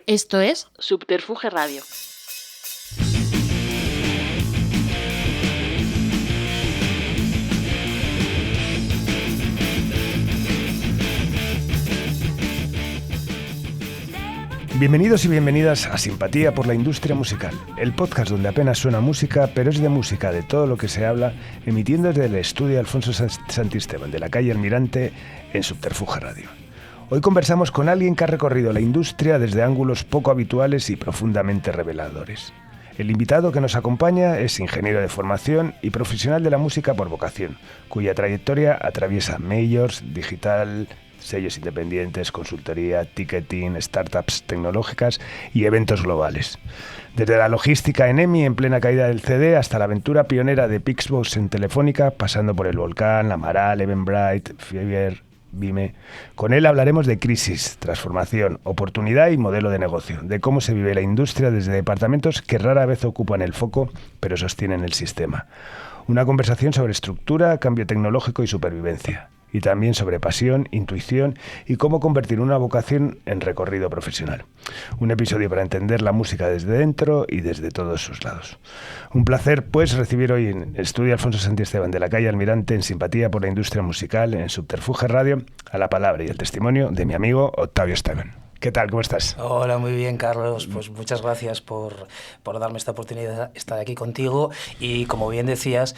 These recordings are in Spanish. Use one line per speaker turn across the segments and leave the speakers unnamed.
Esto es Subterfuge Radio.
Bienvenidos y bienvenidas a Simpatía por la Industria Musical, el podcast donde apenas suena música, pero es de música de todo lo que se habla, emitiendo desde el estudio Alfonso Santisteban de la calle Almirante en Subterfuge Radio. Hoy conversamos con alguien que ha recorrido la industria desde ángulos poco habituales y profundamente reveladores. El invitado que nos acompaña es ingeniero de formación y profesional de la música por vocación, cuya trayectoria atraviesa majors, digital, sellos independientes, consultoría, ticketing, startups tecnológicas y eventos globales. Desde la logística en EMI en plena caída del CD hasta la aventura pionera de Pixbox en Telefónica, pasando por el Volcán, la Amaral, Eventbrite, Fiverr, Vime. Con él hablaremos de crisis, transformación, oportunidad y modelo de negocio, de cómo se vive la industria desde departamentos que rara vez ocupan el foco, pero sostienen el sistema. Una conversación sobre estructura, cambio tecnológico y supervivencia. Y también sobre pasión, intuición y cómo convertir una vocación en recorrido profesional. Un episodio para entender la música desde dentro y desde todos sus lados. Un placer, pues, recibir hoy en el estudio Alfonso Santisteban de la calle Almirante en Simpatía por la Industria Musical en Subterfuge Radio a la palabra y el testimonio de mi amigo Octavio Esteban. ¿Qué tal? ¿Cómo estás?
Hola, muy bien, Carlos. Pues muchas gracias por darme esta oportunidad de estar aquí contigo. Y como bien decías,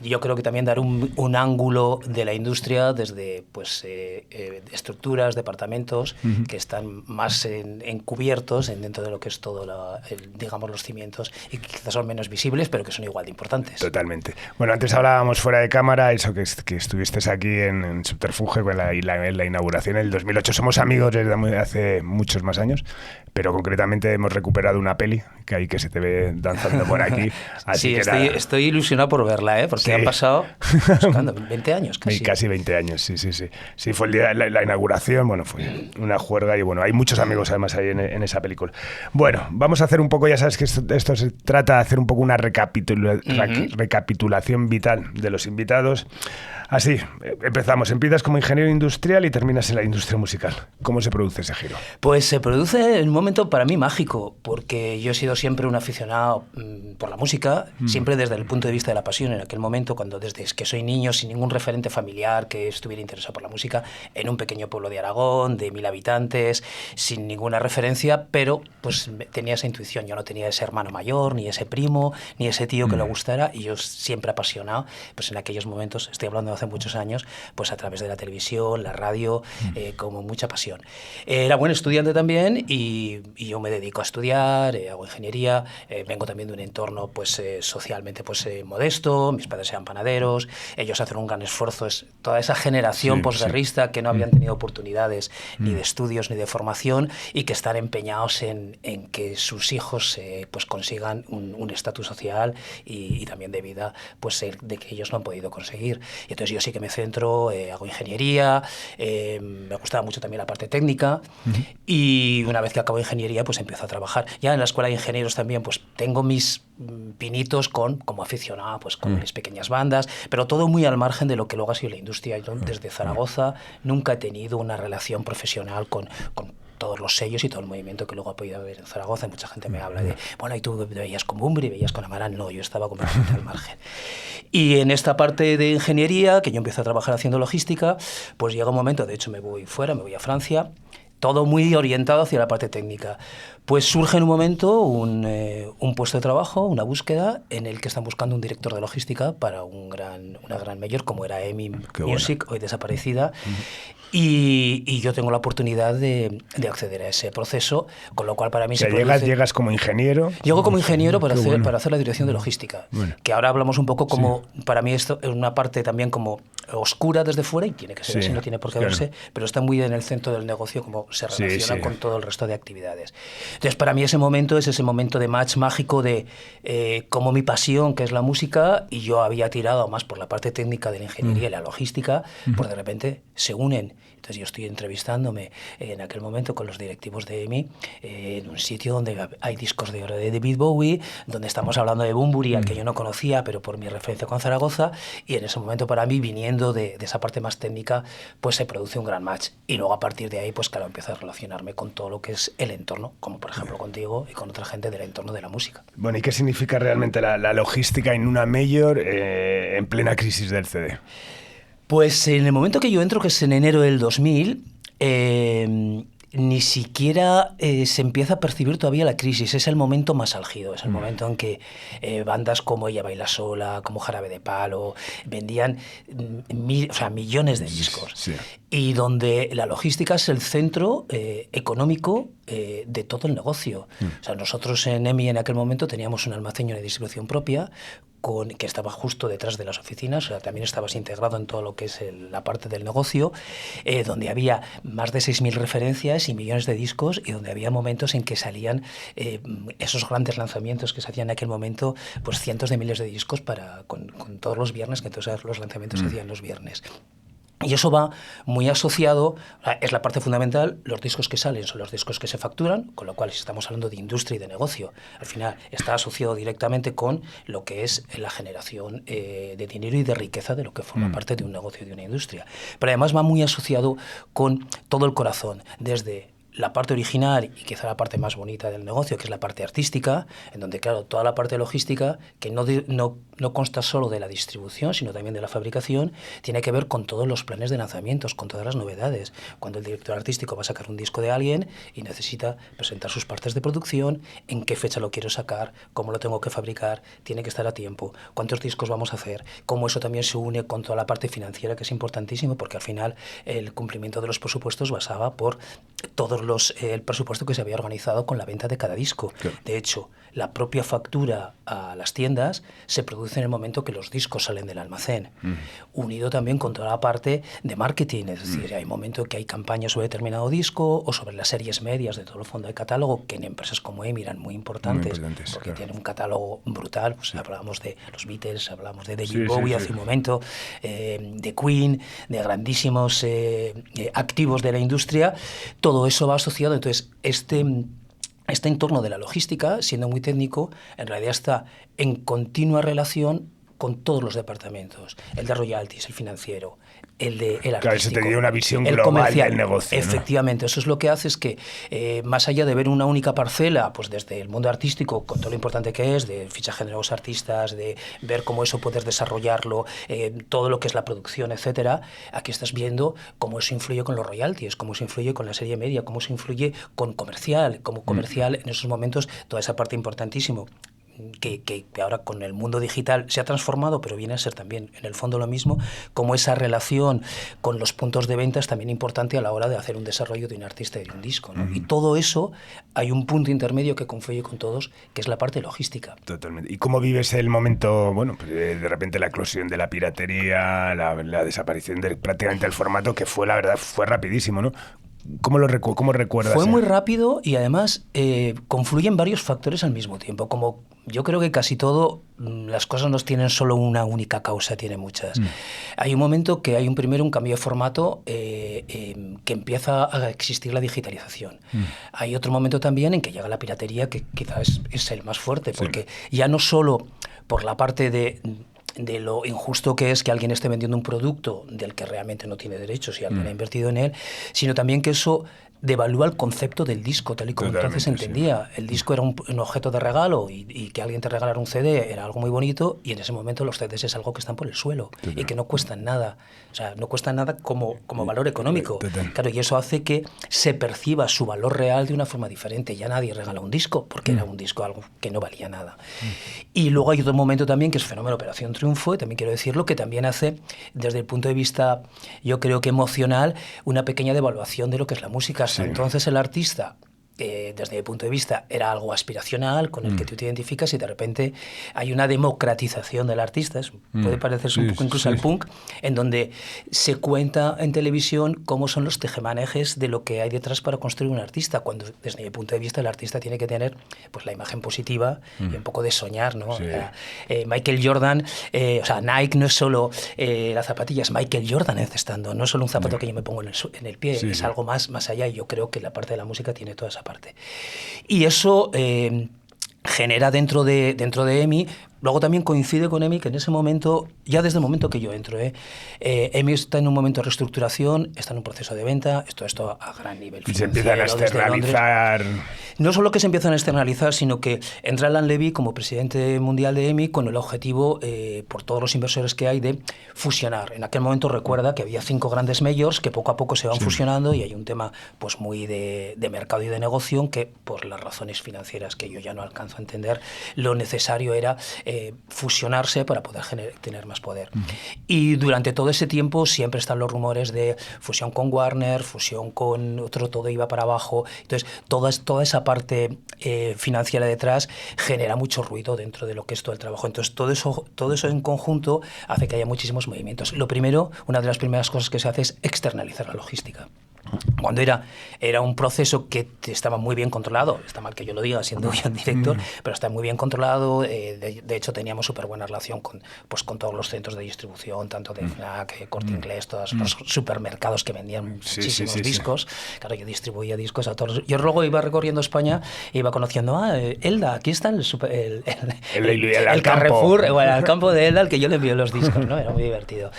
yo creo que también dar un ángulo de la industria desde estructuras, departamentos que están más encubiertos dentro de lo que es todo, digamos, los cimientos y que quizás son menos visibles, pero que son igual de importantes.
Totalmente. Bueno, antes hablábamos fuera de cámara, eso que estuviste aquí en Subterfuge con la inauguración en el 2008. Somos amigos desde hace muchos más años, pero concretamente hemos recuperado una peli que se te ve danzando por aquí. Así
sí,
que
estoy ilusionado por verla, porque han pasado 20 años casi.
Casi 20 años, sí. Sí, fue el día de la inauguración, bueno, fue una juerga y bueno, hay muchos amigos además ahí en esa película. Bueno, vamos a hacer un poco, ya sabes que esto se trata de hacer un poco una recapitulación vital de los invitados. Así, empezamos. Empiezas como ingeniero industrial y terminas en la industria musical. ¿Cómo se produce ese giro?
Pues se produce en un momento para mí mágico, porque yo he sido siempre un aficionado por la música, siempre desde el punto de vista de la pasión. En aquel momento, desde que soy niño, sin ningún referente familiar que estuviera interesado por la música, en un pequeño pueblo de Aragón, de 1000 habitantes, sin ninguna referencia, pero pues tenía esa intuición. Yo no tenía ese hermano mayor, ni ese primo, ni ese tío que le gustara, y yo siempre apasionado, pues en aquellos momentos, estoy hablando de hace muchos años, pues a través de la televisión, la radio, como mucha pasión. Era buen estudiante también y yo me dedico a estudiar, hago ingeniería, vengo también de un entorno socialmente modesto, mis padres eran panaderos, ellos hacen un gran esfuerzo, es toda esa generación posguerrista que no habían tenido oportunidades ni de estudios ni de formación y que están empeñados en que sus hijos consigan un estatus social y también de vida de que ellos no han podido conseguir. Y entonces yo sí que me centro, hago ingeniería, me gustaba mucho también la parte técnica y una vez que acabo ingeniería pues empiezo a trabajar. Ya en la escuela de ingenieros también pues tengo mis pinitos como aficionado con mis pequeñas bandas, pero todo muy al margen de lo que luego ha sido la industria. Yo desde Zaragoza nunca he tenido una relación profesional con todos los sellos y todo el movimiento que luego ha podido haber en Zaragoza. Mucha gente me habla de, bueno, y tú veías con Bunbury, veías con Amaral. No, yo estaba completamente al margen. Y en esta parte de ingeniería, que yo empiezo a trabajar haciendo logística, pues llega un momento, de hecho me voy a Francia, todo muy orientado hacia la parte técnica. Pues surge en un momento un puesto de trabajo, una búsqueda, en el que están buscando un director de logística para una gran mayor, como era EMI Music, hoy desaparecida. Y yo tengo la oportunidad de acceder a ese proceso, con lo cual para mí
llegas como ingeniero.
Llego como ingeniero para hacer la dirección de logística, que ahora hablamos un poco como, para mí esto es una parte también como oscura desde fuera, y tiene que ser así, no tiene por qué verse, pero está muy en el centro del negocio, como se relaciona con todo el resto de actividades. Entonces, para mí ese momento es ese momento de match mágico de cómo mi pasión, que es la música, y yo había tirado más por la parte técnica de la ingeniería y la logística, pues de repente se unen. Entonces yo estoy entrevistándome en aquel momento con los directivos de EMI en un sitio donde hay discos de oro de David Bowie, donde estamos hablando de Bunbury, al que yo no conocía, pero por mi referencia con Zaragoza, y en ese momento para mí, viniendo de esa parte más técnica, pues se produce un gran match. Y luego a partir de ahí, pues claro, empiezo a relacionarme con todo lo que es el entorno, como por ejemplo contigo y con otra gente del entorno de la música.
Bueno, ¿y qué significa realmente la logística en una major en plena crisis del CD?
Pues en el momento que yo entro, que es en enero del 2000, ni siquiera se empieza a percibir todavía la crisis. Es el momento más álgido, es el momento en que bandas como Ella Baila Sola, como Jarabe de Palo, vendían millones de discos. Sí. Y donde la logística es el centro económico de todo el negocio. O sea, nosotros en EMI en aquel momento teníamos un almacén de distribución propia, que estaba justo detrás de las oficinas, o sea, también estabas integrado en todo lo que es la parte del negocio, donde había más de 6.000 referencias y millones de discos, y donde había momentos en que salían esos grandes lanzamientos que se hacían en aquel momento, pues cientos de miles de discos con todos los viernes, que entonces los lanzamientos se hacían los viernes. Y eso va muy asociado, es la parte fundamental, los discos que salen son los discos que se facturan, con lo cual si estamos hablando de industria y de negocio, al final está asociado directamente con lo que es la generación de dinero y de riqueza de lo que forma parte de un negocio y de una industria. Pero además va muy asociado con todo el corazón, desde la parte original y quizá la parte más bonita del negocio, que es la parte artística, en donde, claro, toda la parte logística, que no consta solo de la distribución, sino también de la fabricación, tiene que ver con todos los planes de lanzamientos, con todas las novedades. Cuando el director artístico va a sacar un disco de alguien y necesita presentar sus partes de producción, en qué fecha lo quiero sacar, cómo lo tengo que fabricar, tiene que estar a tiempo, cuántos discos vamos a hacer, cómo eso también se une con toda la parte financiera, que es importantísimo, porque al final el cumplimiento de los presupuestos basaba por todos el presupuesto que se había organizado con la venta de cada disco. Claro. De hecho, la propia factura a las tiendas se produce en el momento que los discos salen del almacén, unido también con toda la parte de marketing, es decir, hay momentos que hay campañas sobre determinado disco o sobre las series medias de todo el fondo de catálogo, que en empresas como EMI eran muy importantes porque claro, tienen un catálogo brutal. Pues hablábamos de los Beatles, hablábamos de David Bowie hace un momento, de Queen, de grandísimos activos de la industria. Todo eso va asociado. Entonces, este entorno de la logística, siendo muy técnico, en realidad está en continua relación con todos los departamentos. El de royalties, el financiero, el artístico. Claro, eso
te dio una visión global
comercial
del negocio.
Efectivamente, ¿no? Eso es lo que hace es que, más allá de ver una única parcela, pues desde el mundo artístico, con todo lo importante que es, de fichaje de nuevos artistas, de ver cómo eso puedes desarrollarlo, todo lo que es la producción, etcétera, aquí estás viendo cómo eso influye con los royalties, cómo eso influye con la serie media, cómo eso influye con comercial, como comercial en esos momentos, toda esa parte importantísimo. Que ahora con el mundo digital se ha transformado, pero viene a ser también en el fondo lo mismo, como esa relación con los puntos de venta es también importante a la hora de hacer un desarrollo de un artista y de un disco, ¿no? Y todo eso, hay un punto intermedio que confluye con todos, que es la parte logística.
Totalmente. ¿Y cómo vives el momento, bueno, pues de repente la eclosión de la piratería, la desaparición de prácticamente el formato, que fue, la verdad, fue rapidísimo, ¿no? ¿Cómo recuerdas?
Fue muy rápido y además confluyen varios factores al mismo tiempo. Como yo creo que casi todo, las cosas no tienen solo una única causa, tiene muchas. Hay un momento que hay un cambio de formato que empieza a existir la digitalización. Hay otro momento también en que llega la piratería, que quizás es el más fuerte, porque ya no solo por la parte de lo injusto que es que alguien esté vendiendo un producto del que realmente no tiene derechos y alguien ha invertido en él, sino también que eso devalúa el concepto del disco, tal y como entonces se entendía. El disco era un objeto de regalo y que alguien te regalara un CD era algo muy bonito, y en ese momento los CDs es algo que están por el suelo y que no cuestan nada. O sea, no cuestan nada como valor económico. Claro, y eso hace que se perciba su valor real de una forma diferente. Ya nadie regala un disco porque era un disco algo que no valía nada. Y luego hay otro momento también que es fenómeno Operación Triunfo, y también quiero decirlo, que también hace, desde el punto de vista, yo creo que emocional, una pequeña devaluación de lo que es la música. Entonces el artista desde mi punto de vista, era algo aspiracional con el que tú te identificas y de repente hay una democratización del artista, puede parecerse un poco incluso al punk, en donde se cuenta en televisión cómo son los tejemanejes de lo que hay detrás para construir un artista, cuando desde mi punto de vista el artista tiene que tener pues la imagen positiva y un poco de soñar, ¿no?
Sí.
Michael Jordan, o sea, Nike no es solo la zapatilla, es Michael Jordan encestando, no es solo un zapato que yo me pongo en el pie, es algo más allá, y yo creo que la parte de la música tiene toda esa parte. Y eso genera dentro de EMI. Luego también coincide con EMI que en ese momento, ya desde el momento que yo entro, EMI está en un momento de reestructuración, está en un proceso de venta, esto a gran nivel.
Y se empiezan a externalizar.
No solo que se empiezan a externalizar, sino que entra Alan Levy como presidente mundial de EMI con el objetivo, por todos los inversores que hay, de fusionar. En aquel momento recuerda que había 5 grandes majors que poco a poco se van fusionando, y hay un tema pues muy de mercado y de negocio que, por las razones financieras que yo ya no alcanzo a entender, lo necesario era fusionarse para poder tener más poder. Y durante todo ese tiempo siempre están los rumores de fusión con Warner, fusión con otro, todo iba para abajo. Entonces, toda esa parte financiera detrás genera mucho ruido dentro de lo que es todo el trabajo. Entonces, todo eso en conjunto hace que haya muchísimos movimientos. Lo primero, una de las primeras cosas que se hace es externalizar la logística. Cuando era un proceso que estaba muy bien controlado, está mal que yo lo diga siendo yo el director, pero está muy bien controlado, de hecho teníamos súper buena relación con todos los centros de distribución, tanto de FNAC, Corte Inglés, todos los supermercados que vendían muchísimos discos. Claro, yo distribuía discos a todos. Yo luego iba recorriendo España e iba conociendo, Elda, aquí está el Carrefour, bueno, el campo de Elda, al que yo le envío los discos, ¿no? Era muy divertido.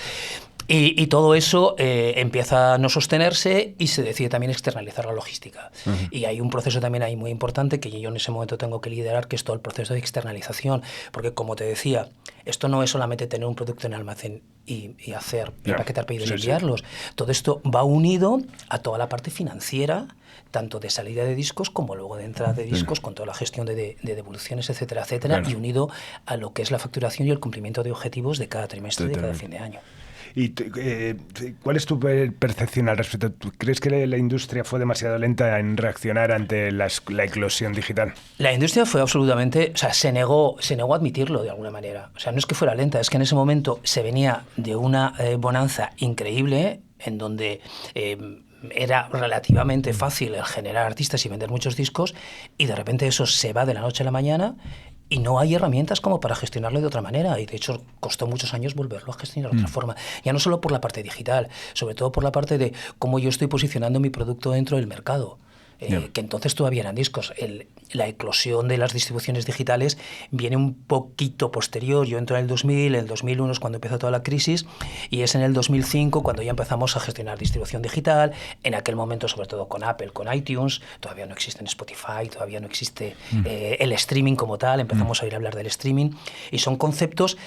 Y todo eso empieza a no sostenerse y se decide también externalizar la logística. Y hay un proceso también ahí muy importante que yo en ese momento tengo que liderar, que es todo el proceso de externalización. Porque, como te decía, esto no es solamente tener un producto en almacén y hacer empaquetar pedidos y enviarlos. Todo esto va unido a toda la parte financiera, tanto de salida de discos como luego de entrada de discos, con toda la gestión de devoluciones, etcétera, etcétera, y unido a lo que es la facturación y el cumplimiento de objetivos de cada trimestre y de cada fin de año.
¿Y cuál es tu percepción al respecto? ¿Tú crees que la industria fue demasiado lenta en reaccionar ante la eclosión digital?
La industria fue absolutamente... O sea, se negó a admitirlo de alguna manera. O sea, no es que fuera lenta, es que en ese momento se venía de una bonanza increíble en donde... era relativamente fácil el generar artistas y vender muchos discos, y de repente eso se va de la noche a la mañana y no hay herramientas como para gestionarlo de otra manera, y de hecho costó muchos años volverlo a gestionar de otra forma, ya no solo por la parte digital, sobre todo por la parte de cómo yo estoy posicionando mi producto dentro del mercado. Que entonces todavía eran discos. La eclosión de las distribuciones digitales viene un poquito posterior. Yo entro en el 2000, el 2001 es cuando empezó toda la crisis, y es en el 2005 cuando ya empezamos a gestionar distribución digital. En aquel momento, sobre todo con Apple, con iTunes, todavía no existe en Spotify, todavía no existe el streaming como tal. Empezamos a oír hablar del streaming, y son conceptos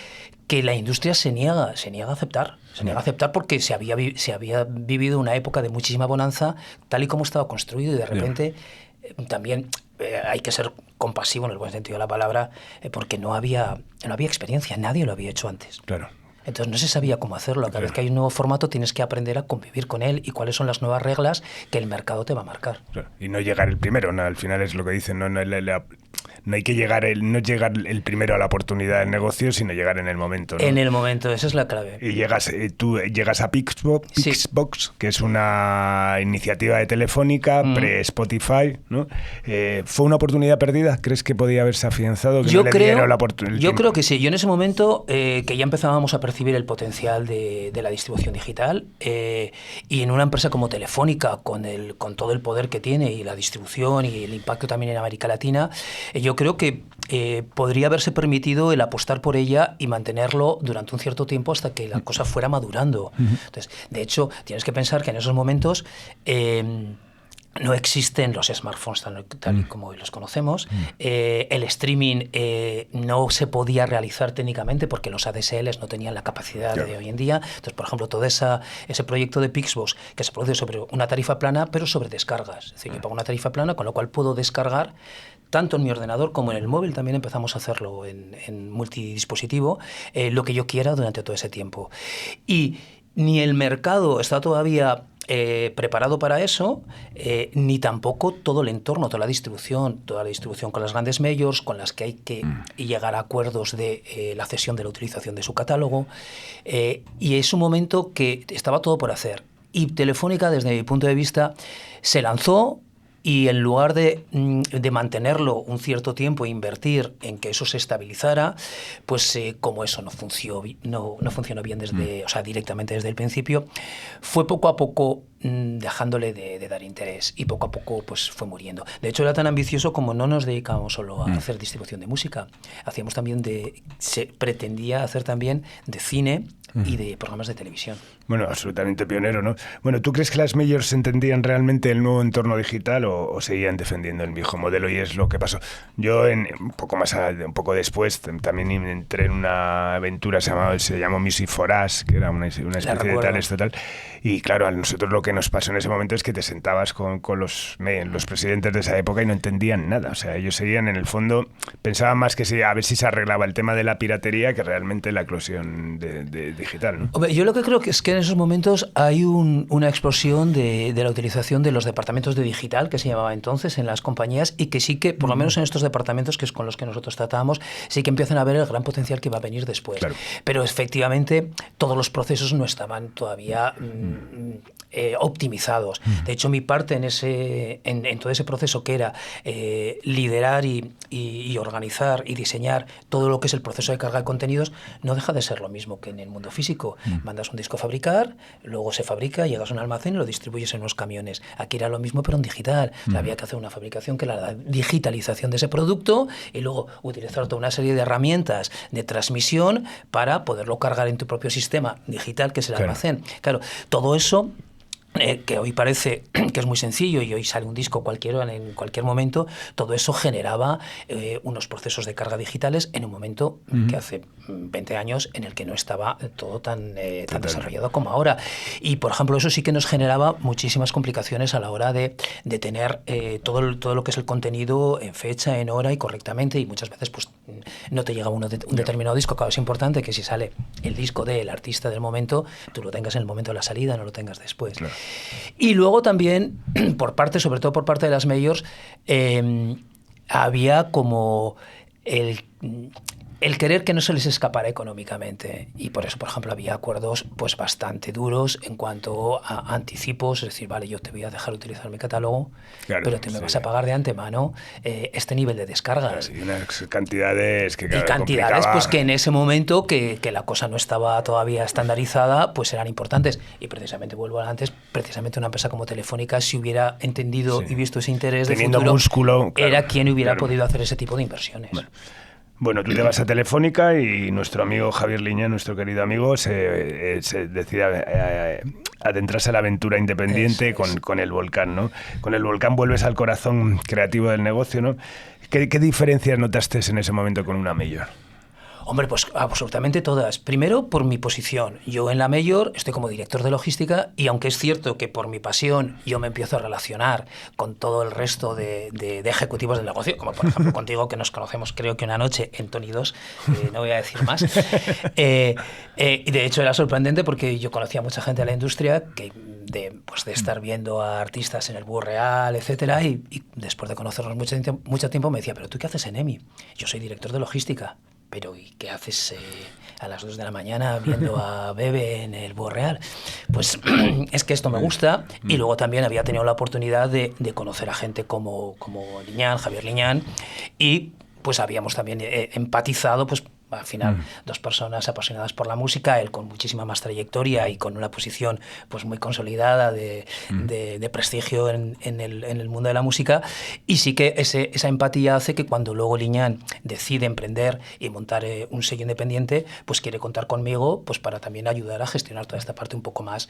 que la industria se niega a aceptar. Se niega a aceptar porque se había vivido una época de muchísima bonanza tal y como estaba construido, y de repente también hay que ser compasivo en el buen sentido de la palabra, porque no había experiencia, nadie lo había hecho antes.
Claro.
Entonces no se sabía cómo hacerlo. Cada vez que hay un nuevo formato tienes que aprender a convivir con él y cuáles son las nuevas reglas que el mercado te va a marcar.
Claro. Y no llegar el primero, ¿no? Al final es lo que dicen, no hay que llegar el primero a la oportunidad del negocio, sino llegar en el momento, ¿no?
En el momento, esa es la clave.
Y tú llegas a Pixbox, que es una iniciativa de Telefónica, pre-Spotify, ¿no? ¿Fue una oportunidad perdida? ¿Crees que podía haberse afianzado? Yo
creo que sí. Yo en ese momento, que ya empezábamos a percibir el potencial de la distribución digital, y en una empresa como Telefónica, con todo el poder que tiene y la distribución y el impacto también en América Latina, yo creo que podría haberse permitido el apostar por ella y mantenerlo durante un cierto tiempo hasta que la cosa fuera madurando. Entonces, de hecho, tienes que pensar que en esos momentos no existen los smartphones tal y como hoy los conocemos. El streaming no se podía realizar técnicamente porque los ADSLs no tenían la capacidad de hoy en día. Entonces, por ejemplo, todo ese proyecto de Pixbox, que se produce sobre una tarifa plana, pero sobre descargas. Es decir, yo pago una tarifa plana, con lo cual puedo descargar tanto en mi ordenador como en el móvil. También empezamos a hacerlo en multidispositivo, lo que yo quiera durante todo ese tiempo. Y ni el mercado está todavía preparado para eso, ni tampoco todo el entorno, toda la distribución con las grandes majors, con las que hay que llegar a acuerdos de la cesión de la utilización de su catálogo. Y es un momento que estaba todo por hacer. Y Telefónica, desde mi punto de vista, se lanzó. Y en lugar de mantenerlo un cierto tiempo e invertir en que eso se estabilizara, pues como eso no funcionó bien directamente desde el principio, fue poco a poco dejándole de dar interés y poco a poco pues fue muriendo. De hecho, era tan ambicioso como no nos dedicábamos solo a hacer distribución de música, hacíamos también se pretendía hacer también de cine y de programas de televisión.
Bueno, absolutamente pionero, ¿no? Bueno, ¿tú crees que las majors entendían realmente el nuevo entorno digital o seguían defendiendo el viejo modelo? Y es lo que pasó. Yo, un poco después, también entré en una aventura, se llamó Music for Us, que era una especie de tal, esto tal. Y claro, a nosotros lo que nos pasó en ese momento es que te sentabas con los presidentes de esa época y no entendían nada. O sea, ellos seguían, en el fondo, pensaban más que a ver si se arreglaba el tema de la piratería que realmente la eclosión de digital, ¿no?
Hombre, yo lo que creo que es que en esos momentos hay una explosión de la utilización de los departamentos de digital, que se llamaba entonces, en las compañías, y que sí que, por lo menos en estos departamentos, que es con los que nosotros tratábamos, sí que empiezan a ver el gran potencial que va a venir después. Claro. Pero efectivamente todos los procesos no estaban todavía optimizados. De hecho, mi parte en todo ese proceso, que era liderar y organizar y diseñar todo lo que es el proceso de carga de contenidos, no deja de ser lo mismo que en el mundo físico. Mandas un disco a fabricar, luego se fabrica, llegas a un almacén y lo distribuyes en unos camiones. Aquí era lo mismo, pero en digital. O sea, había que hacer una fabricación, que era la digitalización de ese producto, y luego utilizar toda una serie de herramientas de transmisión para poderlo cargar en tu propio sistema digital, que es el almacén. Claro, todo eso, que hoy parece que es muy sencillo y hoy sale un disco en cualquier momento, todo eso generaba unos procesos de carga digitales en un momento que hace 20 años en el que no estaba todo tan desarrollado como ahora. Y, por ejemplo, eso sí que nos generaba muchísimas complicaciones a la hora de tener todo lo que es el contenido en fecha, en hora y correctamente, y muchas veces pues no te llega un determinado disco. Claro, es importante que si sale el disco del artista del momento, tú lo tengas en el momento de la salida, no lo tengas después. Claro. Y luego también, sobre todo por parte de las majors, había como el querer que no se les escapara económicamente, y por eso, por ejemplo, había acuerdos pues bastante duros en cuanto a anticipos, es decir, vale, yo te voy a dejar utilizar mi catálogo, claro, pero te me vas a pagar de antemano este nivel de descargas.
Claro, y unas cantidades que
pues que en ese momento que la cosa no estaba todavía estandarizada, pues eran importantes. Y precisamente, vuelvo a antes, precisamente una empresa como Telefónica, si hubiera entendido y visto ese interés
teniendo
de futuro,
músculo, claro,
era quien hubiera podido hacer ese tipo de inversiones.
Bueno, tú te vas a Telefónica y nuestro amigo Javier Liñán, nuestro querido amigo, se decide adentrarse a la aventura independiente con El Volcán, ¿no? Con El Volcán vuelves al corazón creativo del negocio, ¿no? ¿Qué diferencias notaste en ese momento con una major?
Hombre, pues absolutamente todas. Primero, por mi posición. Yo en la major estoy como director de logística, y aunque es cierto que por mi pasión yo me empiezo a relacionar con todo el resto de ejecutivos del negocio, como por ejemplo contigo, que nos conocemos creo que una noche en Tony 2, no voy a decir más. Y de hecho era sorprendente porque yo conocía a mucha gente de la industria de estar viendo a artistas en el Búho Real, etcétera, y después de conocernos mucho tiempo me decía, ¿pero tú qué haces en EMI? Yo soy director de logística. Pero ¿y qué haces a las 2 de la mañana viendo a Bebe en el Búho Real? Pues es que esto me gusta. Y luego también había tenido la oportunidad de conocer a gente como Liñán, Javier Liñán, y pues habíamos también empatizado, pues al final, dos personas apasionadas por la música, él con muchísima más trayectoria y con una posición pues muy consolidada de prestigio en el mundo de la música, y sí que esa empatía hace que cuando luego Liñán decide emprender y montar un sello independiente, pues quiere contar conmigo pues para también ayudar a gestionar toda esta parte un poco más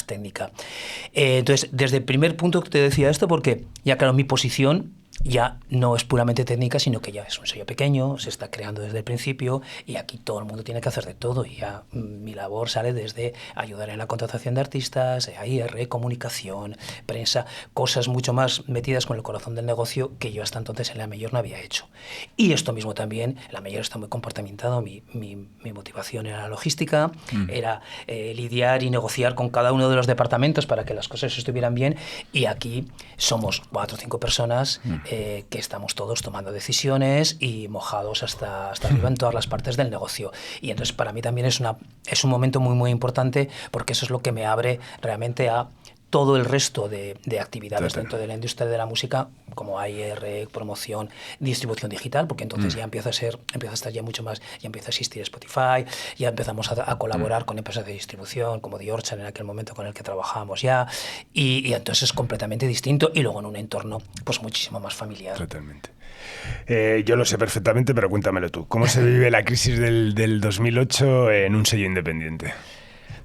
técnica. Entonces, desde el primer punto que te decía esto, porque ya claro, mi posición ya no es puramente técnica, sino que ya es un sello pequeño, se está creando desde el principio y aquí todo el mundo tiene que hacer de todo y ya mi labor sale desde ayudar en la contratación de artistas, AIR, comunicación, prensa, cosas mucho más metidas con el corazón del negocio que yo hasta entonces en la Mayor no había hecho. Y esto mismo también, la Mayor está muy comportamentado, mi motivación era la logística, era lidiar y negociar con cada uno de los departamentos para que las cosas estuvieran bien y aquí somos 4 o 5 personas que estamos todos tomando decisiones y mojados hasta arriba en todas las partes del negocio. Y entonces para mí también es un momento muy, muy importante porque eso es lo que me abre realmente a todo el resto de actividades dentro de la industria de la música, como AIR, promoción, distribución digital, porque entonces ya empieza a estar ya mucho más, ya empieza a existir Spotify, ya empezamos a colaborar con empresas de distribución, como The Orchard en aquel momento con el que trabajábamos ya, y entonces es completamente distinto, y luego en un entorno pues muchísimo más familiar.
Totalmente. Yo lo sé perfectamente, pero cuéntamelo tú. ¿Cómo se vive la crisis del 2008 en un sello independiente?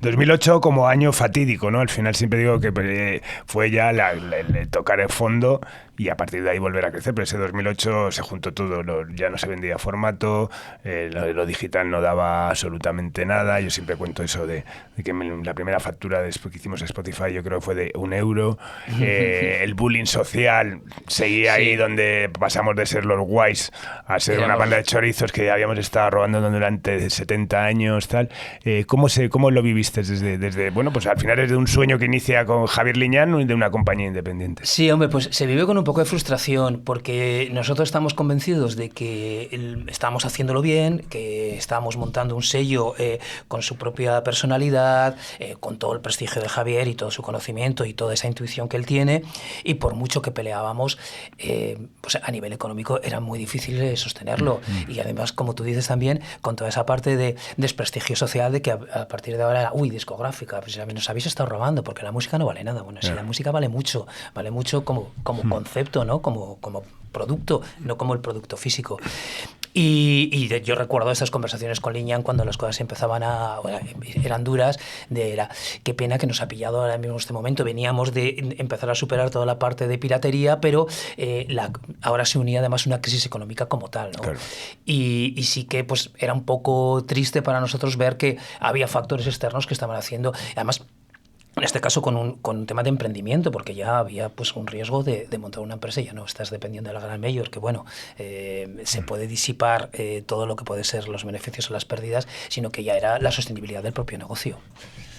2008 como año fatídico, ¿no? Al final siempre digo que fue ya el tocar el fondo y a partir de ahí volver a crecer, pero ese 2008 se juntó todo, ya no se vendía formato, lo digital no daba absolutamente nada. Yo siempre cuento eso de que la primera factura después que hicimos Spotify yo creo que fue de €1. El bullying social seguía ahí donde pasamos de ser los guays a ser una banda de chorizos que habíamos estado robando durante 70 años, tal. ¿Cómo lo viviste desde bueno, pues al final es de un sueño que inicia con Javier Liñán y de una compañía independiente?
Sí, hombre, pues se vive con un poco de frustración porque nosotros estamos convencidos de que estamos haciéndolo bien, que estamos montando un sello con su propia personalidad, con todo el prestigio de Javier y todo su conocimiento y toda esa intuición que él tiene, y por mucho que peleábamos, pues a nivel económico era muy difícil sostenerlo. Y además, como tú dices también, con toda esa parte de desprestigio social de que a partir de ahora, discográfica, pues nos habéis estado robando porque la música no vale nada. Bueno, sí, la música vale mucho como concepto, ¿no? Como producto, no como el producto físico. Y yo recuerdo estas conversaciones con Liñán cuando las cosas eran duras, qué pena que nos ha pillado ahora mismo en este momento. Veníamos de empezar a superar toda la parte de piratería, pero ahora se unía además una crisis económica como tal, ¿no? Claro. Y sí que pues era un poco triste para nosotros ver que había factores externos que estaban haciendo, además en este caso con un tema de emprendimiento, porque ya había pues un riesgo de montar una empresa y ya no estás dependiendo de la gran mayor, que bueno, se puede disipar todo lo que puede ser los beneficios o las pérdidas, sino que ya era la sostenibilidad del propio negocio.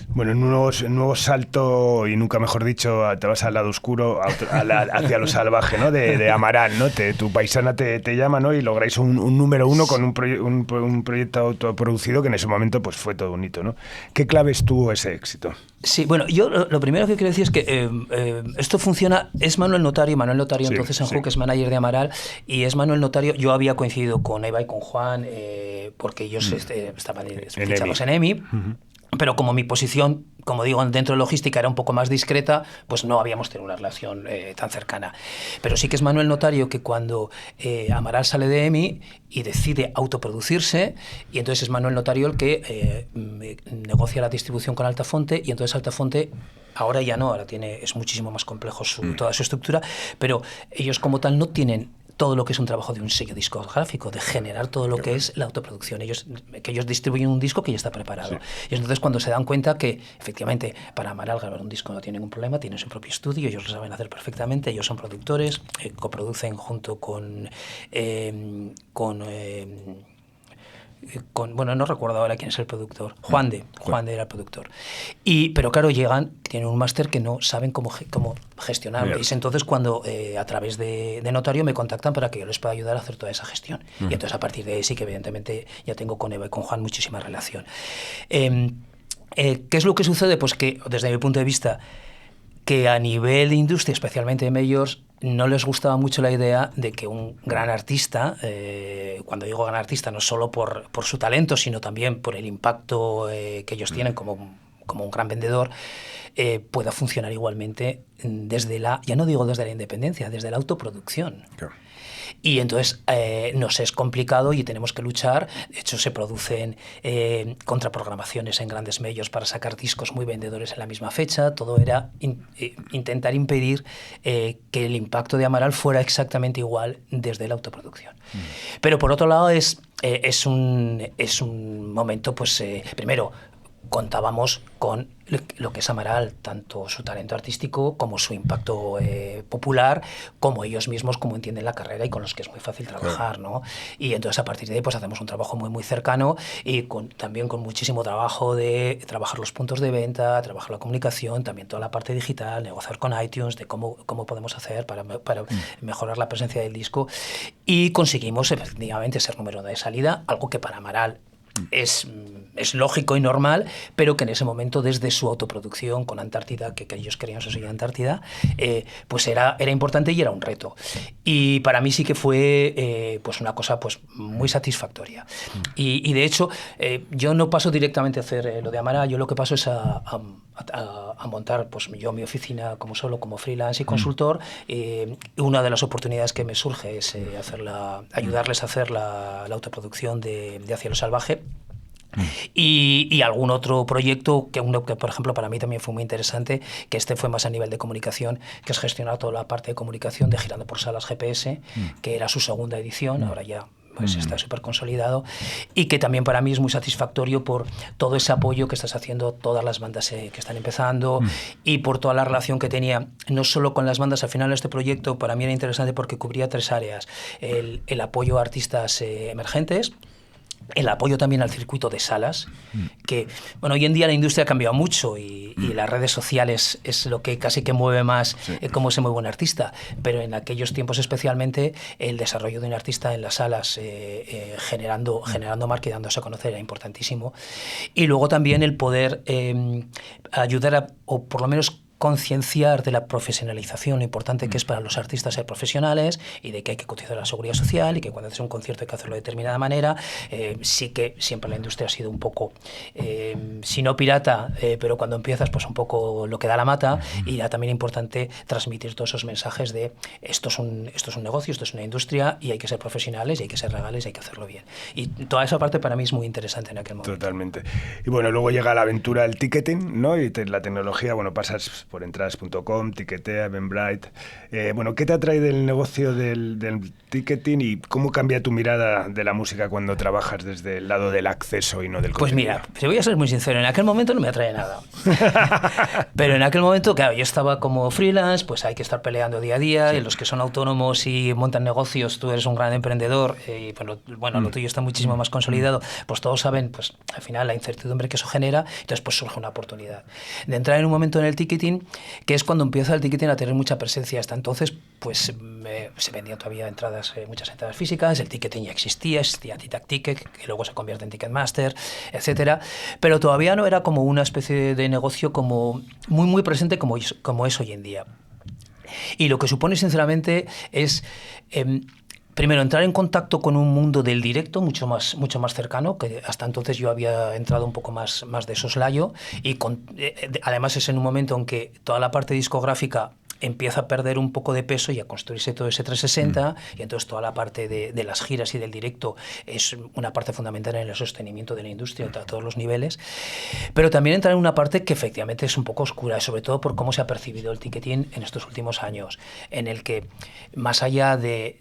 Bueno, en un nuevo salto, y nunca mejor dicho, te vas al lado oscuro, hacia lo salvaje, ¿no? De Amaral, ¿no? Tu paisana te llama, ¿no? Y lográis un número 1 con un proyecto autoproducido que en ese momento pues fue todo bonito, ¿no? ¿Qué claves tuvo ese éxito?
Sí, bueno, yo lo primero que quiero decir es que esto funciona, es Manuel Notario
sí,
entonces en Hook es manager de Amaral, y es Manuel Notario. Yo había coincidido con Eva y con Juan porque ellos estaban fichados en EMI. Pero como mi posición, como digo, dentro de logística era un poco más discreta, pues no habíamos tenido una relación tan cercana. Pero sí que es Manuel Notario que cuando Amaral sale de EMI y decide autoproducirse, y entonces es Manuel Notario el que negocia la distribución con Altafonte, y entonces Altafonte ahora ya no, es muchísimo más complejo toda su estructura, pero ellos como tal no tienen todo lo que es un trabajo de un sello discográfico, de generar todo lo que es la autoproducción. Ellos distribuyen un disco que ya está preparado. Sí. Y entonces cuando se dan cuenta que efectivamente para Amaral grabar un disco no tiene ningún problema, tienen su propio estudio, ellos lo saben hacer perfectamente, ellos son productores, coproducen junto con bueno, no recuerdo ahora quién es el productor, Juan de era el productor. Pero claro, tienen un máster que no saben cómo gestionarlo. Y es entonces cuando a través de Notario me contactan para que yo les pueda ayudar a hacer toda esa gestión. Y entonces a partir de ahí sí que evidentemente ya tengo con Eva y con Juan muchísima relación. ¿Qué es lo que sucede? Pues que desde mi punto de vista, que a nivel de industria, especialmente de majors, no les gustaba mucho la idea de que un gran artista, cuando digo gran artista, no solo por su talento, sino también por el impacto que ellos tienen como como un gran vendedor, pueda funcionar igualmente desde ya no digo desde la independencia, desde la autoproducción.
Claro.
Y entonces nos es complicado y tenemos que luchar. De hecho, se producen contraprogramaciones en grandes medios para sacar discos muy vendedores en la misma fecha. Todo era intentar impedir que el impacto de Amaral fuera exactamente igual desde la autoproducción. Pero por otro lado es un momento, pues primero, contábamos con lo que es Amaral, tanto su talento artístico como su impacto popular, como ellos mismos, como entienden la carrera y con los que es muy fácil trabajar, ¿no? Y entonces a partir de ahí pues hacemos un trabajo muy, muy cercano y también con muchísimo trabajo de trabajar los puntos de venta, trabajar la comunicación, también toda la parte digital, negociar con iTunes, de cómo podemos hacer para mejorar la presencia del disco, y conseguimos efectivamente ser número uno de salida, algo que para Amaral es lógico y normal, pero que en ese momento, desde su autoproducción con Antártida, que ellos querían seguir Antártida, pues era importante y era un reto. Y para mí sí que fue pues una cosa pues muy satisfactoria. Y de hecho, yo no paso directamente a hacer lo de Amaral, yo lo que paso es a montar pues yo mi oficina como freelance y consultor. Una de las oportunidades que me surge es ayudarles a hacer la autoproducción de Hacia lo Salvaje. Y algún otro proyecto que por ejemplo para mí también fue muy interesante, que fue más a nivel de comunicación, que es gestionar toda la parte de comunicación de Girando por Salas GPS, que era su segunda edición, ahora ya pues está súper consolidado, y que también para mí es muy satisfactorio por todo ese apoyo que estás haciendo todas las bandas que están empezando, y por toda la relación que tenía, no solo con las bandas. Al final este proyecto para mí era interesante porque cubría 3 áreas: el apoyo a artistas emergentes, el apoyo también al circuito de salas, que bueno, hoy en día la industria ha cambiado mucho y las redes sociales es lo que casi que mueve más cómo se mueve un artista, pero en aquellos tiempos especialmente el desarrollo de un artista en las salas generando marca y dándose a conocer era importantísimo. Y luego también el poder ayudar o por lo menos concienciar de la profesionalización, lo importante que es para los artistas ser profesionales, y de que hay que cotizar la seguridad social, y que cuando haces un concierto hay que hacerlo de determinada manera. Sí que siempre la industria ha sido un poco, si no pirata, pero cuando empiezas pues un poco lo que da la mata, y era también importante transmitir todos esos mensajes de esto es un negocio, esto es una industria, y hay que ser profesionales, y hay que ser legales, y hay que hacerlo bien. Y toda esa parte para mí es muy interesante en aquel momento.
Totalmente. Y bueno, luego llega la aventura del ticketing, ¿no? Y la tecnología, bueno, pasas por entradas.com, Ticketea, Eventbrite. Bueno, ¿qué te atrae del negocio del ticketing y cómo cambia tu mirada de la música cuando trabajas desde el lado del acceso y no del contenido?
Pues mira, te voy a ser muy sincero, en aquel momento no me atrae nada. Pero en aquel momento, claro, yo estaba como freelance, pues hay que estar peleando día a día, y los que son autónomos y montan negocios, tú eres un gran emprendedor, y bueno, lo tuyo está muchísimo más consolidado, pues todos saben, pues al final la incertidumbre que eso genera, entonces pues surge una oportunidad de entrar en un momento en el ticketing, que es cuando empieza el ticketing a tener mucha presencia. Hasta entonces pues se vendían todavía muchas entradas físicas, el ticketing ya existía Titac Ticket, que luego se convierte en Ticketmaster, etcétera, pero todavía no era como una especie de negocio como muy muy presente como es hoy en día. Y lo que supone sinceramente es primero, entrar en contacto con un mundo del directo mucho más cercano, que hasta entonces yo había entrado un poco más de soslayo, y además es en un momento en que toda la parte discográfica empieza a perder un poco de peso y a construirse todo ese 360, y entonces toda la parte de las giras y del directo es una parte fundamental en el sostenimiento de la industria a todos los niveles. Pero también entrar en una parte que efectivamente es un poco oscura, sobre todo por cómo se ha percibido el ticketing en estos últimos años, en el que más allá de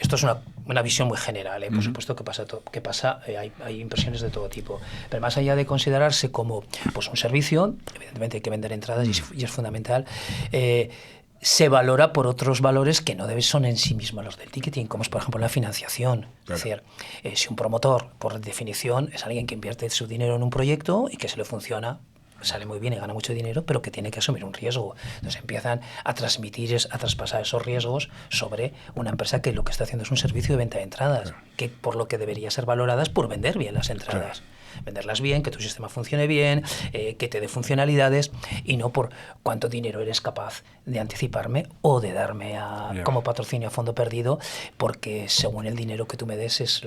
esto es una visión muy general, por supuesto que pasa, hay impresiones de todo tipo, pero más allá de considerarse como pues un servicio, evidentemente hay que vender entradas y es fundamental, se valora por otros valores que no son en sí mismos los del ticketing, como es por ejemplo la financiación. Claro. Es decir, si un promotor por definición es alguien que invierte su dinero en un proyecto y que se le funciona, sale muy bien y gana mucho dinero, pero que tiene que asumir un riesgo. Entonces empiezan a traspasar esos riesgos sobre una empresa que lo que está haciendo es un servicio de venta de entradas, que por lo que debería ser valoradas por vender bien las entradas. Claro. venderlas bien, que tu sistema funcione bien, que te dé funcionalidades, y no por cuánto dinero eres capaz de anticiparme o de darme como patrocinio a fondo perdido, porque según el dinero que tú me des es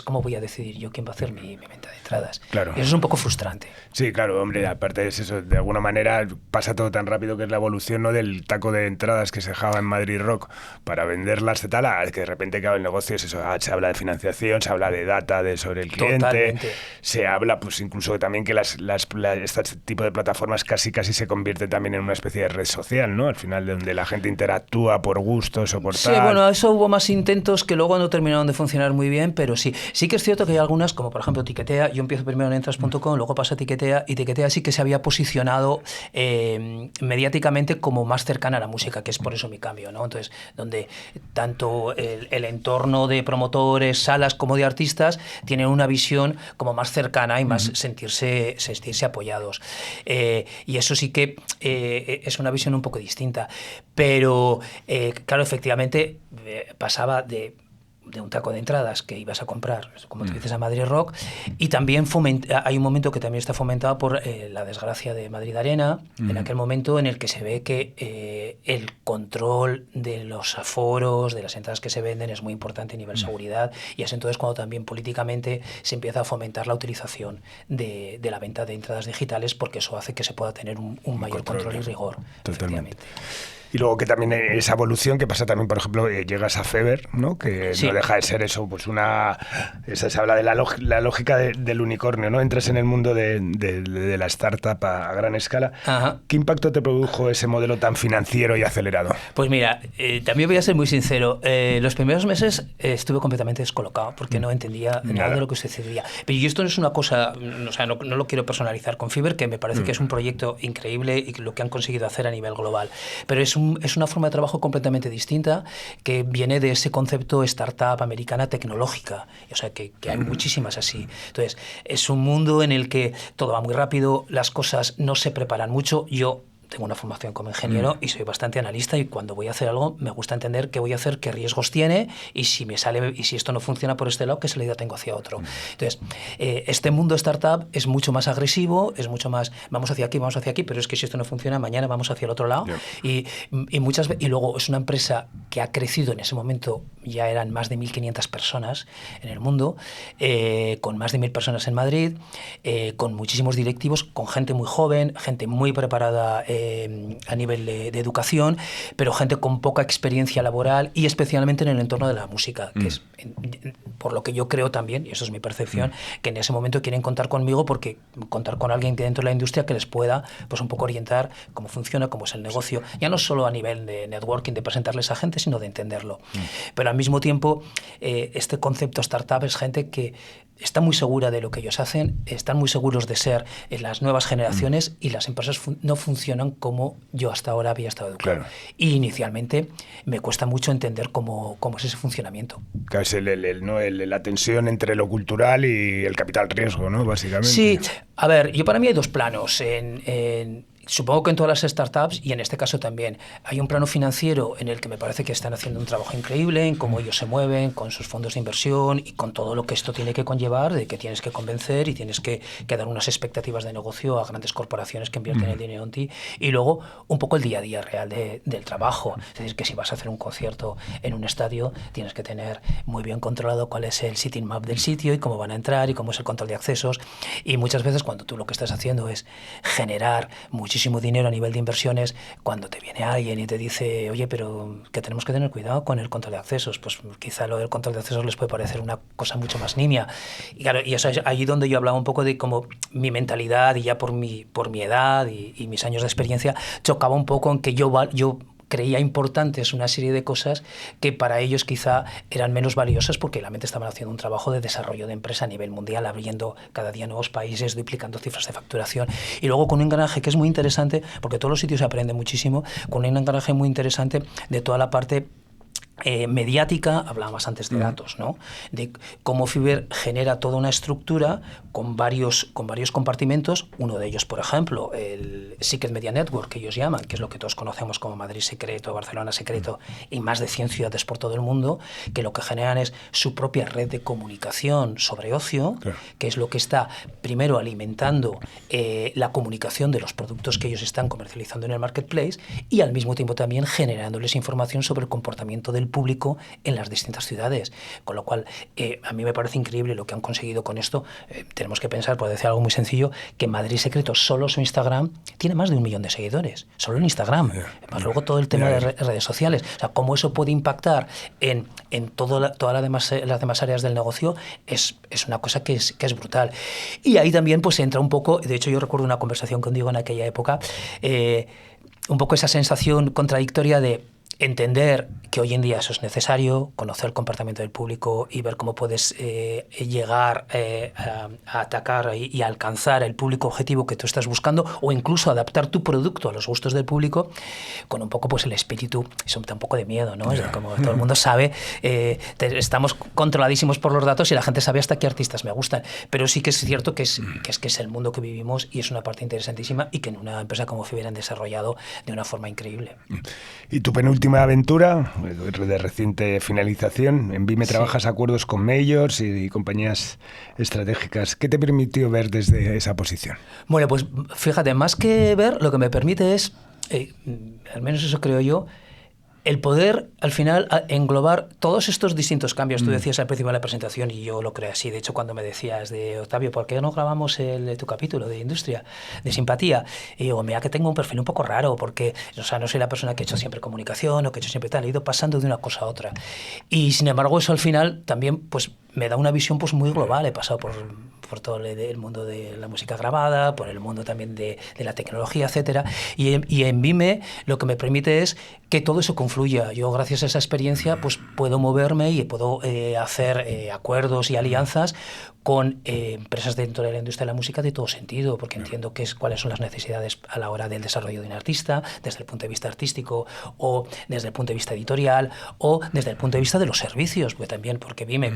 como voy a decidir yo quién va a hacer mi venta de entradas.
Claro.
Y eso es un poco frustrante.
Sí, claro, hombre, aparte es eso, de alguna manera pasa todo tan rápido que es la evolución, ¿no?, del taco de entradas que se dejaba en Madrid Rock para venderlas de tal, a que de repente, claro, el negocio es eso, se habla de financiación, se habla de data sobre el cliente,
Totalmente.
se habla pues incluso también que este tipo de plataformas casi se convierte también en una especie de red social, ¿no?, al final, donde la gente interactúa por gustos o por tal.
Sí, bueno, eso hubo más intentos que luego no terminaron de funcionar muy bien, pero sí que es cierto que hay algunas, como por ejemplo Tiquetea. Yo empiezo primero en entras.com, luego paso a Tiquetea, y Tiquetea sí que se había posicionado mediáticamente como más cercana a la música, que es por eso mi cambio, ¿no? Entonces, donde tanto el entorno de promotores, salas, como de artistas tienen una visión como más cercana y más sentirse apoyados. Y eso sí que es una visión un poco distinta. Pero, claro, efectivamente, pasaba de un taco de entradas que ibas a comprar, como tú dices, a Madrid Rock, y también hay un momento que también está fomentado por la desgracia de Madrid Arena, en aquel momento en el que se ve que el control de los aforos, de las entradas que se venden, es muy importante a nivel seguridad, y es entonces cuando también políticamente se empieza a fomentar la utilización de la venta de entradas digitales, porque eso hace que se pueda tener un mayor control y rigor.
Totalmente. Y luego que también esa evolución que pasa también, por ejemplo, llegas a Feber, ¿no? Que no deja de ser eso, pues se habla de la lógica del unicornio, ¿no? Entras en el mundo de la startup a gran escala.
Ajá.
¿Qué impacto te produjo ese modelo tan financiero y acelerado?
Pues mira, también voy a ser muy sincero. Los primeros meses estuve completamente descolocado porque no entendía nada de lo que sucedía. Pero y esto no es una cosa, o sea, no lo quiero personalizar con Feber, que me parece que es un proyecto increíble y lo que han conseguido hacer a nivel global. Pero es una forma de trabajo completamente distinta, que viene de ese concepto startup americana tecnológica. O sea, que hay muchísimas así. Entonces, es un mundo en el que todo va muy rápido, las cosas no se preparan mucho. Yo tengo una formación como ingeniero y soy bastante analista, y cuando voy a hacer algo me gusta entender qué voy a hacer, qué riesgos tiene, y si me sale, y si esto no funciona por este lado, qué salida tengo hacia otro. Entonces, este mundo startup es mucho más agresivo, es mucho más vamos hacia aquí, pero es que si esto no funciona, mañana vamos hacia el otro lado. Y luego es una empresa que ha crecido. En ese momento ya eran más de 1.500 personas en el mundo, con más de 1.000 personas en Madrid, con muchísimos directivos, con gente muy joven, gente muy preparada a nivel de educación, pero gente con poca experiencia laboral, y especialmente en el entorno de la música, que es, por lo que yo creo también, y eso es mi percepción, que en ese momento quieren contar conmigo, porque contar con alguien dentro de la industria que les pueda pues un poco orientar cómo funciona, cómo es el negocio, ya no solo a nivel de networking, de presentarles a gente, sino de entenderlo. Pero al mismo tiempo, este concepto startup es gente que está muy segura de lo que ellos hacen, están muy seguros de ser las nuevas generaciones, y las empresas no funcionan como yo hasta ahora había estado educado. Claro. Y inicialmente me cuesta mucho entender cómo es ese funcionamiento.
Claro, es la tensión entre lo cultural y el capital riesgo, ¿no? Básicamente.
Sí, a ver, para mí hay dos planos. Supongo que en todas las startups, y en este caso también, hay un plano financiero en el que me parece que están haciendo un trabajo increíble en cómo ellos se mueven, con sus fondos de inversión y con todo lo que esto tiene que conllevar, de que tienes que convencer y tienes que dar unas expectativas de negocio a grandes corporaciones que invierten el dinero en ti. Y luego un poco el día a día real del trabajo. Es decir, que si vas a hacer un concierto en un estadio, tienes que tener muy bien controlado cuál es el sitting map del sitio y cómo van a entrar y cómo es el control de accesos. Y muchas veces, cuando tú lo que estás haciendo es generar muchísimo dinero a nivel de inversiones, cuando te viene alguien y te dice, oye, pero que tenemos que tener cuidado con el control de accesos, pues quizá lo del control de accesos les puede parecer una cosa mucho más nimia. Y claro, y eso es allí donde yo hablaba un poco de cómo mi mentalidad, y ya por mi edad y mis años de experiencia, chocaba un poco en que yo creía importantes una serie de cosas que para ellos quizá eran menos valiosas, porque realmente estaban haciendo un trabajo de desarrollo de empresa a nivel mundial, abriendo cada día nuevos países, duplicando cifras de facturación, y luego con un engranaje que es muy interesante, porque todos los sitios se aprende muchísimo, con un engranaje muy interesante de toda la parte mediática, hablábamos antes de datos, ¿no? De cómo Fiverr genera toda una estructura con varios compartimentos. Uno de ellos, por ejemplo, el Secret Media Network, que ellos llaman, que es lo que todos conocemos como Madrid Secreto, Barcelona Secreto y más de 100 ciudades por todo el mundo, que lo que generan es su propia red de comunicación sobre ocio, claro, que es lo que está primero alimentando la comunicación de los productos que ellos están comercializando en el marketplace y al mismo tiempo también generándoles información sobre el comportamiento del público en las distintas ciudades. Con lo cual, a mí me parece increíble lo que han conseguido con esto. Tenemos que pensar, por decir algo muy sencillo, que Madrid Secreto, solo su Instagram, tiene más de 1 millón de seguidores. Solo en Instagram. Más luego todo el tema de redes sociales. O sea, cómo eso puede impactar en todas las demás áreas del negocio es una cosa que es brutal. Y ahí también pues entra un poco, de hecho yo recuerdo una conversación contigo en aquella época, un poco esa sensación contradictoria de entender que hoy en día eso es necesario, conocer el comportamiento del público y ver cómo puedes llegar a atacar y a alcanzar el público objetivo que tú estás buscando, o incluso adaptar tu producto a los gustos del público, con un poco pues el espíritu, eso da un poco de miedo, ¿no? Yeah. Como todo el mundo sabe, estamos controladísimos por los datos y la gente sabe hasta qué artistas me gustan, pero sí que es cierto que es el mundo que vivimos y es una parte interesantísima y que en una empresa como Fiverr han desarrollado de una forma increíble.
¿Y tu penúltima aventura, de reciente finalización? En Vime trabajas acuerdos con majors y compañías estratégicas. ¿Qué te permitió ver desde esa posición?
Bueno, pues fíjate, más que ver, lo que me permite es, al menos eso creo yo, el poder, al final, englobar todos estos distintos cambios. Tú decías al principio de la presentación, y yo lo creo así. De hecho, cuando me decías de Octavio, ¿por qué no grabamos tu capítulo de industria, de simpatía? Y digo, mira que tengo un perfil un poco raro, porque o sea, no soy la persona que he hecho siempre comunicación o que he hecho siempre tal. He ido pasando de una cosa a otra. Y, sin embargo, eso al final también pues me da una visión pues muy global. He pasado por todo el mundo de la música grabada, por el mundo también de la tecnología, etcétera. Y en Vime lo que me permite es que todo eso confluya. Yo, gracias a esa experiencia, pues puedo moverme y puedo hacer acuerdos y alianzas con empresas dentro de la industria de la música de todo sentido, porque entiendo cuáles son las necesidades a la hora del desarrollo de un artista, desde el punto de vista artístico, o desde el punto de vista editorial, o desde el punto de vista de los servicios, porque Vime,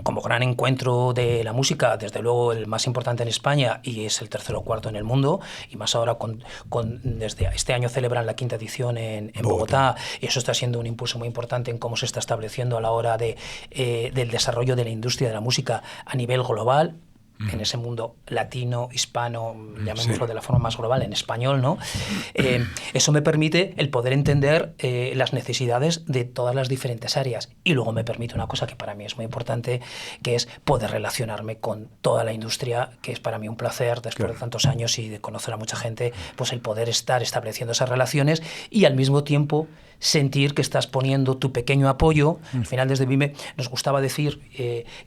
como gran encuentro de la música, desde luego el más importante en España y es el tercero o cuarto en el mundo, y más ahora desde este año celebran la 5ª edición en Bogotá, y eso está siendo un impulso muy importante en cómo se está estableciendo a la hora del desarrollo de la industria de la música a nivel global, en ese mundo latino, hispano, llamémoslo de la forma más global, en español, ¿no? Eso me permite el poder entender las necesidades de todas las diferentes áreas, y luego me permite una cosa que para mí es muy importante, que es poder relacionarme con toda la industria, que es para mí un placer después de tantos años y de conocer a mucha gente, pues el poder estar estableciendo esas relaciones y al mismo tiempo sentir que estás poniendo tu pequeño apoyo. Al final, desde Vime nos gustaba decir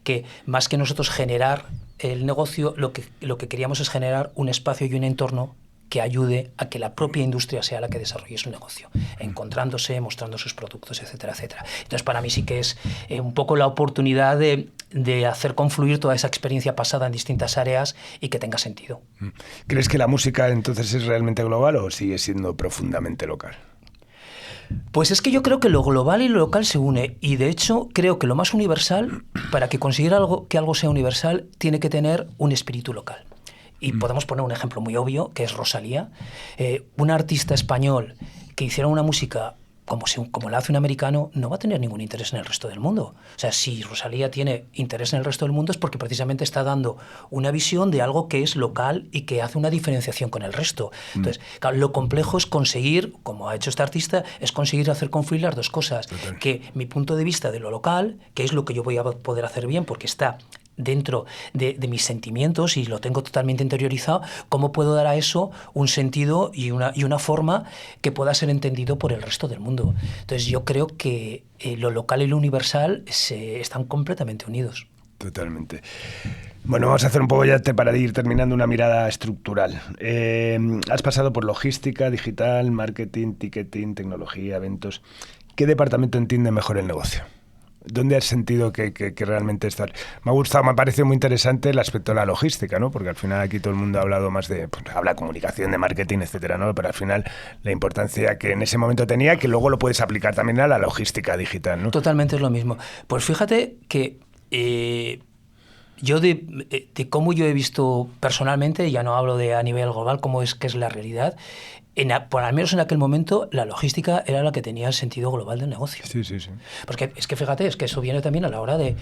que más que nosotros generar el negocio, lo que queríamos es generar un espacio y un entorno que ayude a que la propia industria sea la que desarrolle su negocio, encontrándose, mostrando sus productos, etcétera, etcétera. Entonces, para mí sí que es un poco la oportunidad de hacer confluir toda esa experiencia pasada en distintas áreas y que tenga sentido.
¿Crees que la música entonces es realmente global o sigue siendo profundamente local?
Pues es que yo creo que lo global y lo local se une, y de hecho creo que lo más universal, para que conseguir que algo sea universal, tiene que tener un espíritu local. Y podemos poner un ejemplo muy obvio, que es Rosalía, un artista español que hiciera una música como la hace un americano, no va a tener ningún interés en el resto del mundo. O sea, si Rosalía tiene interés en el resto del mundo es porque precisamente está dando una visión de algo que es local y que hace una diferenciación con el resto. Entonces, claro, lo complejo es conseguir, como ha hecho este artista, es conseguir hacer confluir las dos cosas. Total. Que mi punto de vista de lo local, que es lo que yo voy a poder hacer bien porque está dentro de mis sentimientos y lo tengo totalmente interiorizado, ¿cómo puedo dar a eso un sentido y una forma que pueda ser entendido por el resto del mundo? Entonces yo creo que lo local y lo universal están completamente unidos.
Totalmente. Bueno, vamos a hacer un poco ya para ir terminando una mirada estructural. Has pasado por logística, digital, marketing, ticketing, tecnología, eventos. ¿Qué departamento entiende mejor el negocio? ¿Dónde has sentido que realmente estás? Me ha gustado, me ha parecido muy interesante el aspecto de la logística, ¿no? Porque al final aquí todo el mundo ha hablado más de, pues, habla de comunicación, de marketing, etcétera, ¿no? Pero al final la importancia que en ese momento tenía, que luego lo puedes aplicar también a la logística digital, ¿no?
Totalmente es lo mismo. Pues fíjate que yo de cómo yo he visto personalmente, ya no hablo de a nivel global, cómo es que es la realidad, por al menos en aquel momento la logística era la que tenía el sentido global del negocio.
Sí, sí, sí.
Porque es que fíjate, es que eso viene también a la hora de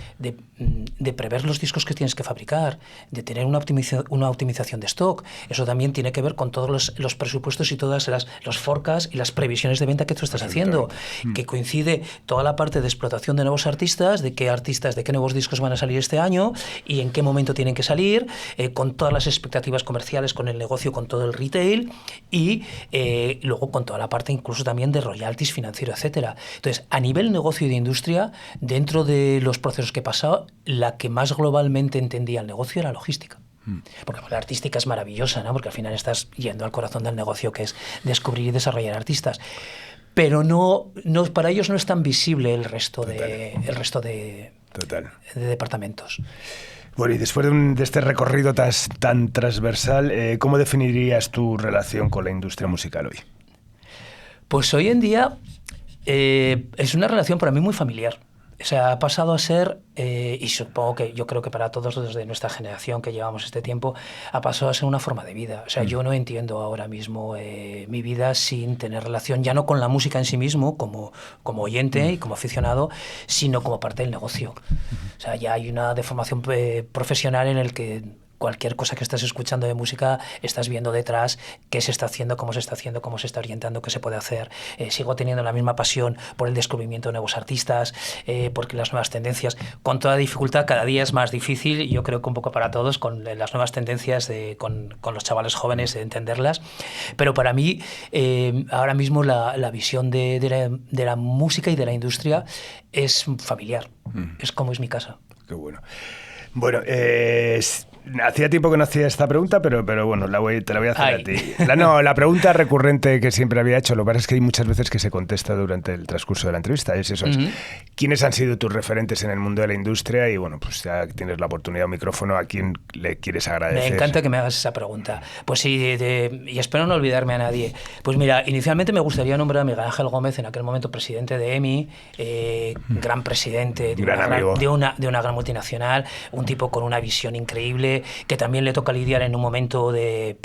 prever los discos que tienes que fabricar, de tener una optimización de stock. Eso también tiene que ver con todos los presupuestos y todas los forecasts y las previsiones de venta que tú estás haciendo, que coincide toda la parte de explotación de nuevos artistas, de qué nuevos discos van a salir este año y en qué momento tienen que salir, con todas las expectativas comerciales, con el negocio, con todo el retail y luego con toda la parte incluso también de royalties financiero, etcétera. Entonces, a nivel negocio y de industria, dentro de los procesos que he pasado, la que más globalmente entendía el negocio era logística. Porque la artística es maravillosa, ¿no? Porque al final estás yendo al corazón del negocio, que es descubrir y desarrollar artistas. Pero no para ellos no es tan visible el resto de departamentos.
Bueno, y después de este recorrido tan transversal, ¿cómo definirías tu relación con la industria musical hoy?
Pues hoy en día es una relación para mí muy familiar. O sea, ha pasado a ser, y supongo que yo creo que para todos los de nuestra generación que llevamos este tiempo, ha pasado a ser una forma de vida. O sea, yo no entiendo ahora mismo mi vida sin tener relación, ya no con la música en sí mismo, como oyente y como aficionado, sino como parte del negocio. O sea, ya hay una deformación profesional en el que cualquier cosa que estás escuchando de música, estás viendo detrás qué se está haciendo, cómo se está orientando, qué se puede hacer. Sigo teniendo la misma pasión por el descubrimiento de nuevos artistas, porque las nuevas tendencias, con toda dificultad, cada día es más difícil, y yo creo que un poco para todos, con las nuevas tendencias, con los chavales jóvenes, de entenderlas. Pero para mí, ahora mismo la visión de la música y de la industria es familiar, es como es mi casa.
Qué bueno. Bueno, hacía tiempo que no hacía esta pregunta, pero bueno, te la voy a hacer a ti. La pregunta recurrente que siempre había hecho, lo que pasa es que hay muchas veces que se contesta durante el transcurso de la entrevista, es eso. ¿Quiénes han sido tus referentes en el mundo de la industria? Y bueno, pues ya tienes la oportunidad, un micrófono, ¿a quién le quieres agradecer?
Me encanta que me hagas esa pregunta. Pues sí, y espero no olvidarme a nadie. Pues mira, inicialmente me gustaría nombrar a Miguel Ángel Gómez, en aquel momento presidente de EMI, gran presidente de una gran multinacional, un tipo con una visión increíble, que también le toca lidiar en un momento de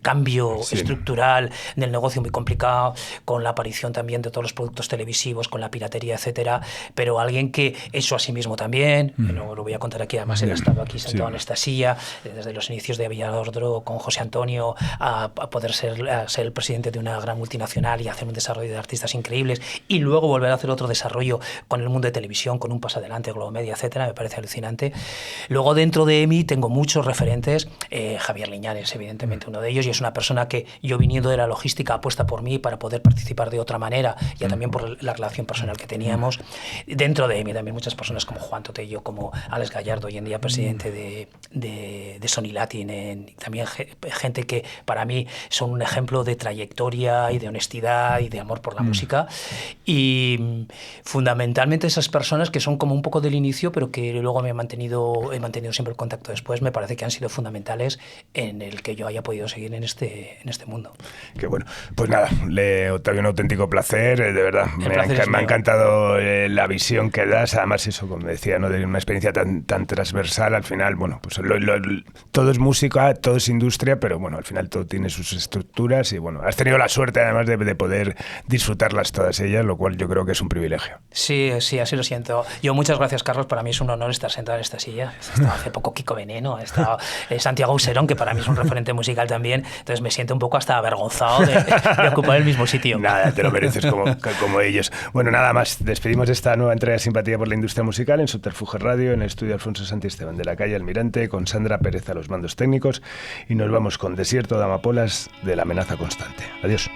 cambio estructural del negocio muy complicado, con la aparición también de todos los productos televisivos, con la piratería, etcétera, pero alguien que eso a sí mismo también, no lo voy a contar aquí, además él ha estado aquí sentado en esta silla, desde los inicios de Villadordro con José Antonio, a poder ser el presidente de una gran multinacional y hacer un desarrollo de artistas increíbles, y luego volver a hacer otro desarrollo con el mundo de televisión, con un paso adelante, Globomedia, etcétera, me parece alucinante. Luego dentro de EMI tengo muchos referentes, Javier Liñares, evidentemente uno de ellos, y es una persona que yo, viniendo de la logística, apuesta por mí para poder participar de otra manera, ya también por la relación personal que teníamos. Dentro de EMI también muchas personas como Juan Totello, como Alex Gallardo, hoy en día presidente de Sony Latin, también gente que para mí son un ejemplo de trayectoria y de honestidad y de amor por la música, y fundamentalmente esas personas que son como un poco del inicio, pero que luego he mantenido siempre el contacto después, me parece que han sido fundamentales en el que yo haya podido seguir en este mundo. Qué bueno.
Pues nada, Octavio, un auténtico placer, de verdad. Me ha encantado la visión que das, además eso, como decía, ¿no? De una experiencia tan transversal. Al final, bueno, pues todo es música, todo es industria, pero bueno, al final todo tiene sus estructuras y bueno, has tenido la suerte además de poder disfrutarlas todas ellas, lo cual yo creo que es un privilegio.
Sí, así lo siento. Yo, muchas gracias, Carlos, para mí es un honor estar sentado en esta silla. He estado hace poco Kiko Veneno, ha estado Santiago Auserón, que para mí es un referente musical también, entonces me siento un poco hasta avergonzado de ocupar el mismo sitio.
Nada, te lo mereces como ellos. Bueno, nada más, despedimos esta nueva entrega de Simpatía por la Industria Musical en Subterfuge Radio, en el estudio Alfonso Santisteban de la calle Almirante, con Sandra Pérez a los mandos técnicos, y nos vamos con Desierto de Amapolas, de La Amenaza Constante. Adiós.